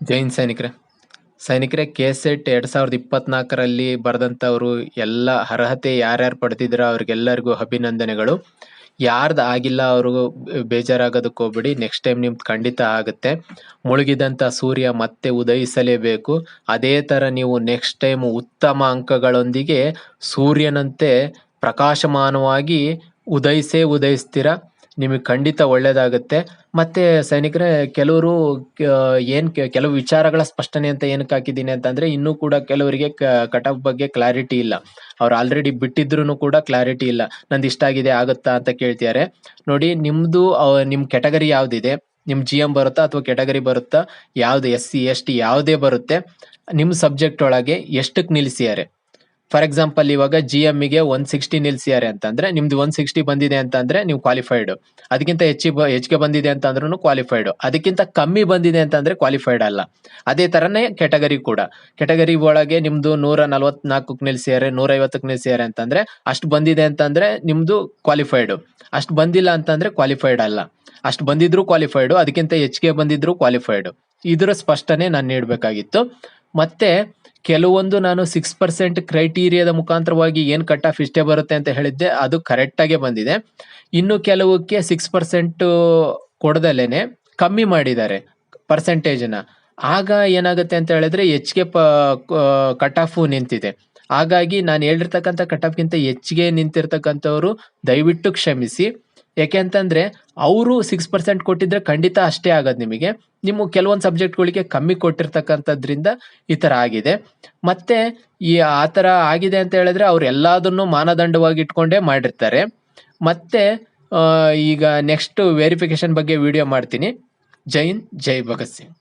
Jain ಸೈನಿಕರೇ K-set 2024ರಲ್ಲಿ ಬರೆದಂಥವ್ರು ಎಲ್ಲ ಅರ್ಹತೆ ಯಾರ್ಯಾರು ಪಡೆದಿದ್ದೀರಾ ಅವ್ರಿಗೆಲ್ಲರಿಗೂ ಅಭಿನಂದನೆಗಳು. ಯಾರ್ದು ಆಗಿಲ್ಲ ಅವರು ಬೇಜಾರಾಗೋದಕ್ಕೆ ಹೋಗ್ಬೇಡಿ, ನೆಕ್ಸ್ಟ್ ಟೈಮ್ ನಿಮ್ದು ಖಂಡಿತ ಆಗುತ್ತೆ. ಮುಳುಗಿದಂಥ ಸೂರ್ಯ ಮತ್ತೆ ಉದಯಿಸಲೇಬೇಕು. ಅದೇ ಥರ ನೀವು ನೆಕ್ಸ್ಟ್ ಟೈಮ್ ಉತ್ತಮ ಅಂಕಗಳೊಂದಿಗೆ ಸೂರ್ಯನಂತೆ ಪ್ರಕಾಶಮಾನವಾಗಿ ಉದಯಿಸ್ತೀರಾ. ನಿಮಗೆ ಖಂಡಿತ ಒಳ್ಳೇದಾಗುತ್ತೆ. ಮತ್ತೆ ಸೈನಿಕರೇ, ಕೆಲವರು ಕೆಲವು ವಿಚಾರಗಳ ಸ್ಪಷ್ಟನೆ ಅಂತ ಏನಕ್ಕೆ ಹಾಕಿದ್ದೀನಿ ಅಂತಂದ್ರೆ, ಇನ್ನೂ ಕೂಡ ಕೆಲವರಿಗೆ ಕಟ್ ಆಫ್ ಬಗ್ಗೆ ಕ್ಲಾರಿಟಿ ಇಲ್ಲ. ಅವ್ರು ಆಲ್ರೆಡಿ ಬಿಟ್ಟಿದ್ರು ಕೂಡ ಕ್ಲಾರಿಟಿ ಇಲ್ಲ. ನಂದು ಇಷ್ಟ ಆಗಿದೆ ಆಗುತ್ತಾ ಅಂತ ಕೇಳ್ತಿದ್ದಾರೆ. ನೋಡಿ, ನಿಮ್ದು ನಿಮ್ ಕೆಟಗರಿ ಯಾವ್ದಿದೆ, ನಿಮ್ GM ಬರುತ್ತಾ ಅಥವಾ ಕೆಟಗರಿ ಬರುತ್ತಾ, ಯಾವ್ದು SC ST ಯಾವುದೇ ಬರುತ್ತೆ, ನಿಮ್ ಸಬ್ಜೆಕ್ಟ್ ಒಳಗೆ ಎಷ್ಟಕ್ಕೆ ನಿಲ್ಸಿದ್ದಾರೆ. ಫಾರ್ ಎಕ್ಸಾಂಪಲ್, ಇವಾಗ GMಗೆ 160 ನಿಲ್ಸಿದ್ದಾರೆ ಅಂತಂದ್ರೆ ನಿಮ್ದು 160 ಬಂದಿದೆ ಅಂತಂದ್ರೆ ನೀವು ಕ್ವಾಲಿಫೈಡ್. ಅದಕ್ಕಿಂತ ಹೆಚ್ಚಿಗೆ ಬಂದಿದೆ ಅಂತಂದ್ರೂ ಕ್ವಾಲಿಫೈಡ್. ಅದಕ್ಕಿಂತ ಕಮ್ಮಿ ಬಂದಿದೆ ಅಂತಂದ್ರೆ ಕ್ವಾಲಿಫೈಡ್ ಅಲ್ಲ. ಅದೇ ತರನೇ ಕೆಟಗರಿ ಕೂಡ. ಕೆಟಗರಿ ಒಳಗೆ ನಿಮ್ದು 144ಕ್ಕೆ ನಿಲ್ಸಿದ್ದಾರೆ, 150ಕ್ಕೆ ನಿಲ್ಸಿದ್ದಾರೆ ಅಂತಂದ್ರೆ ಅಷ್ಟು ಬಂದಿದೆ ಅಂತಂದ್ರೆ ನಿಮ್ದು ಕ್ವಾಲಿಫೈಡ್. ಅಷ್ಟು ಬಂದಿಲ್ಲ ಅಂತಂದ್ರೆ ಕ್ವಾಲಿಫೈಡ್ ಅಲ್ಲ. ಅಷ್ಟು ಬಂದಿದ್ರು ಕ್ವಾಲಿಫೈಡ್, ಅದಕ್ಕಿಂತ ಹೆಚ್ಚಿಗೆ ಬಂದಿದ್ರು ಕ್ವಾಲಿಫೈಡ್. ಇದರ ಸ್ಪಷ್ಟನೆ ನಾನು ನೀಡಬೇಕಾಗಿತ್ತು. ಮತ್ತೆ ಕೆಲವೊಂದು ನಾನು 6% ಕ್ರೈಟೀರಿಯಾದ ಮುಖಾಂತರವಾಗಿ ಏನ್ ಕಟ್ ಆಫ್ ಇಷ್ಟೇ ಬರುತ್ತೆ ಅಂತ ಹೇಳಿದ್ದೆ, ಅದು ಕರೆಕ್ಟ್ ಆಗೇ ಬಂದಿದೆ. ಇನ್ನು ಕೆಲವಕ್ಕೆ 6% ಕೊಡದಲೇನೆ ಕಮ್ಮಿ ಮಾಡಿದ್ದಾರೆ ಪರ್ಸೆಂಟೇಜ್ನ. ಆಗ ಏನಾಗುತ್ತೆ ಅಂತ ಹೇಳಿದ್ರೆ ಹೆಚ್ಚಿಗೆ ಕಟ್ ಆಫ್ ನಿಂತಿದೆ. ಹಾಗಾಗಿ ನಾನು ಹೇಳಿರ್ತಕ್ಕಂಥ ಕಟ್ ಆಫ್ಗಿಂತ ಹೆಚ್ಚಿಗೆ ನಿಂತಿರ್ತಕ್ಕಂಥವ್ರು ದಯವಿಟ್ಟು ಕ್ಷಮಿಸಿ. ಯಾಕೆಂತಂದ್ರೆ ಅವರು 6% ಕೊಟ್ಟಿದ್ರೆ ಖಂಡಿತ ಅಷ್ಟೇ ಆಗೋದು ನಿಮಗೆ. ನಿಮ್ಮ ಕೆಲವೊಂದು ಸಬ್ಜೆಕ್ಟ್ಗಳಿಗೆ ಕಮ್ಮಿ ಕೊಟ್ಟಿರ್ತಕ್ಕಂಥದ್ರಿಂದ ಈ ತರ ಆಗಿದೆ. ಮತ್ತೆ ಆ ತರ ಆಗಿದೆ ಅಂತ ಹೇಳಿದ್ರೆ ಅವ್ರು ಎಲ್ಲದನ್ನು ಮಾನದಂಡವಾಗಿ ಇಟ್ಕೊಂಡೇ ಮಾಡಿರ್ತಾರೆ. ಮತ್ತೆ ಈಗ ನೆಕ್ಸ್ಟ್ ವೆರಿಫಿಕೇಶನ್ ಬಗ್ಗೆ ವಿಡಿಯೋ ಮಾಡ್ತೀನಿ. ಜೈ ಹಿಂದ್, ಜೈ ಭಗತ್ ಸಿಂಗ್.